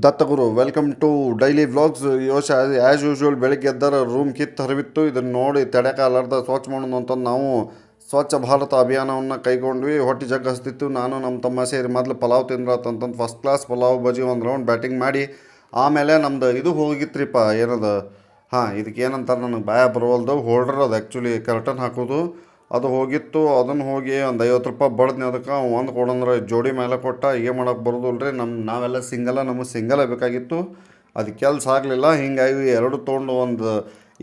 Dattaguru welcome to daily vlogs. ಯೋಶ as usual ಬೆಳಿಗ್ಗೆ ಎದ್ದರ ರೂಮ್ ಕಿತ್ತು ಹರಿಬಿತ್ತು. ಇದನ್ನು ನೋಡಿ ತಡೆಕಾಲಾರ್ದ ಸ್ವಚ್ಛ ಮಾಡೋದು ಅಂತಂದು ನಾವು ಸ್ವಚ್ಛ ಭಾರತ ಅಭಿಯಾನವನ್ನು ಕೈಗೊಂಡ್ವಿ. ಹೊಟ್ಟೆ ಜಗ್ಗ ಹಸ್ತಿತ್ತು. ನಾನು ನಮ್ಮ ತಮ್ಮ ಸೇರಿ ಮೊದಲು ಪಲಾವ್ ತಿಂದ್ರತ್ತಂತಂದು ಫಸ್ಟ್ ಕ್ಲಾಸ್ ಪಲಾವ್ ಬಜಿ ಒಂದು ರೌಂಡ್ ಬ್ಯಾಟಿಂಗ್ ಮಾಡಿ ಆಮೇಲೆ ನಮ್ದು ಇದು ಹೋಗಿತ್ರಿಪ್ಪ ಏನದು, ಇದಕ್ಕೆ ಏನಂತಾರೆ ನನಗೆ ಭಯ ಬರೋಲ್ದು, ಹೋಲ್ಡರ್ ಅದು ಆ್ಯಕ್ಚುಲಿ ಕರ್ಟನ್ ಹಾಕೋದು ಅದು ಹೋಗಿತ್ತು. ಅದನ್ನು ಹೋಗಿ ಒಂದು 50 ರೂಪಾಯಿ ಬಡ್ದ್ನಿ. ಅದಕ್ಕೆ ಒಂದು ಕೊಡಂದ್ರೆ ಜೋಡಿ ಮೇಲೆ ಕೊಟ್ಟ. ಏನು ಮಾಡೋಕೆ ಬರೋದಿಲ್ಲ ರೀ, ನಾವೆಲ್ಲ ನಮಗೆ ಸಿಂಗಲೇ ಬೇಕಾಗಿತ್ತು. ಅದು ಕೆಲಸ ಆಗಲಿಲ್ಲ. ಹೀಗಾಗಿ ಎರಡು ತೊಗೊಂಡು ಒಂದು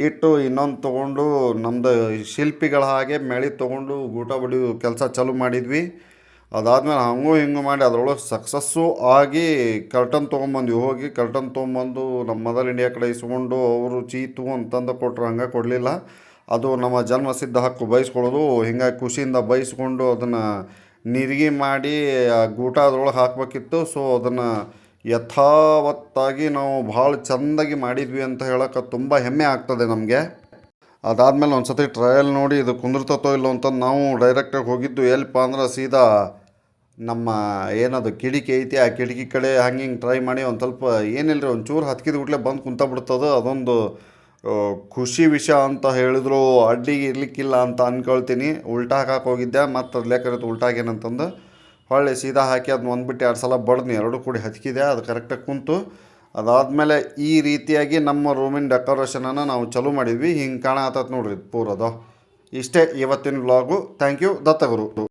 ಇಟ್ಟು ಇನ್ನೊಂದು ತೊಗೊಂಡು ನಮ್ಮದು ಶಿಲ್ಪಿಗಳ ಹಾಗೆ ಮೇಳಿ ತೊಗೊಂಡು ಊಟ ಬಡಿಯೋ ಕೆಲಸ ಚಾಲೂ ಮಾಡಿದ್ವಿ. ಅದಾದಮೇಲೆ ಹಂಗೂ ಹಿಂಗೂ ಮಾಡಿ ಅದರೊಳಗೆ ಸಕ್ಸಸ್ಸು ಆಗಿ ಕರ್ಟನ್ ತೊಗೊಂಬಂದ್ವಿ. ಹೋಗಿ ಕರ್ಟನ್ ತೊಗೊಂಬಂದು ನಮ್ಮ ಮದರ್ ಇಂಡಿಯಾ ಕಡೆ ಇಸ್ಕೊಂಡು ಅವರು ಚೀತು ಅಂತಂದು ಕೊಟ್ಟರು. ಹಂಗೆ ಕೊಡಲಿಲ್ಲ, ಅದು ನಮ್ಮ ಜನ್ಮಸಿದ್ಧ ಹಕ್ಕು ಬಯಸ್ಕೊಳ್ಳೋದು. ಹಿಂಗಾಗಿ ಖುಷಿಯಿಂದ ಬಯಸ್ಕೊಂಡು ಅದನ್ನು ನೀರಿಗೆ ಮಾಡಿ ಆ ಗೂಟ ಅದ್ರೊಳಗೆ ಹಾಕಬೇಕಿತ್ತು. ಸೊ ಅದನ್ನು ಯಥಾವತ್ತಾಗಿ ನಾವು ಭಾಳ ಚೆಂದಾಗಿ ಮಾಡಿದ್ವಿ ಅಂತ ಹೇಳೋಕೆ ತುಂಬ ಹೆಮ್ಮೆ ಆಗ್ತದೆ ನಮಗೆ. ಅದಾದಮೇಲೆ ಒಂದು ಸತಿ ಟ್ರಯಲ್ ನೋಡಿ ಇದು ಕುಂದಿರ್ತತೋ ಇಲ್ಲೋ ಅಂತಂದು ನಾವು ಡೈರೆಕ್ಟಾಗಿ ಹೋಗಿದ್ದು ಎಲ್ಪ ಅಂದ್ರೆ ಸೀದಾ ನಮ್ಮ ಏನದು ಕಿಟಕಿ ಐತಿ, ಆ ಕಿಟಕಿ ಕಡೆ ಹಂಗೆ ಹಿಂಗೆ ಟ್ರೈ ಮಾಡಿ ಒಂದು ಸ್ವಲ್ಪ ಏನಿಲ್ಲ ರೀ, ಒಂದು ಚೂರು ಹತ್ಕಿದ ಗುಟ್ಲೆ ಬಂದು ಕುಂತ ಅದೊಂದು ಖುಷಿ ವಿಷಯ ಅಂತ ಹೇಳಿದ್ರು ಅಡ್ಡಿಗೆ ಇರ್ಲಿಕ್ಕಿಲ್ಲ ಅಂತ ಅಂದ್ಕೊಳ್ತೀನಿ. ಉಲ್ಟಾ ಹಾಕಕ್ಕೆ ಹೋಗಿದ್ದೆ, ಮತ್ತು ಅದು ಲೇಕರಿತ್ತು ಉಲ್ಟಾ ಹಾಕೇನಂತಂದು ಹೊಳ್ಳಿ ಸೀದಾ ಹಾಕಿ ಅದನ್ನ ಒಂದು ಬಿಟ್ಟು 2 ಸಲ ಬಡ್ದು ಎರಡು ಕೂಡಿ ಹತ್ಕಿದೆ. ಅದು ಕರೆಕ್ಟಾಗಿ ಕುಂತು ಅದಾದಮೇಲೆ ಈ ರೀತಿಯಾಗಿ ನಮ್ಮ ರೂಮಿನ ಡೆಕೋರೇಷನನ್ನು ನಾವು ಚಾಲೂ ಮಾಡಿದ್ವಿ. ಹಿಂಗೆ ಕಾಣ ಆತತ್ ನೋಡ್ರಿ ಪೂರದು. ಇಷ್ಟೇ ಇವತ್ತಿನ ವ್ಲಾಗು. Thank you Dattaguru.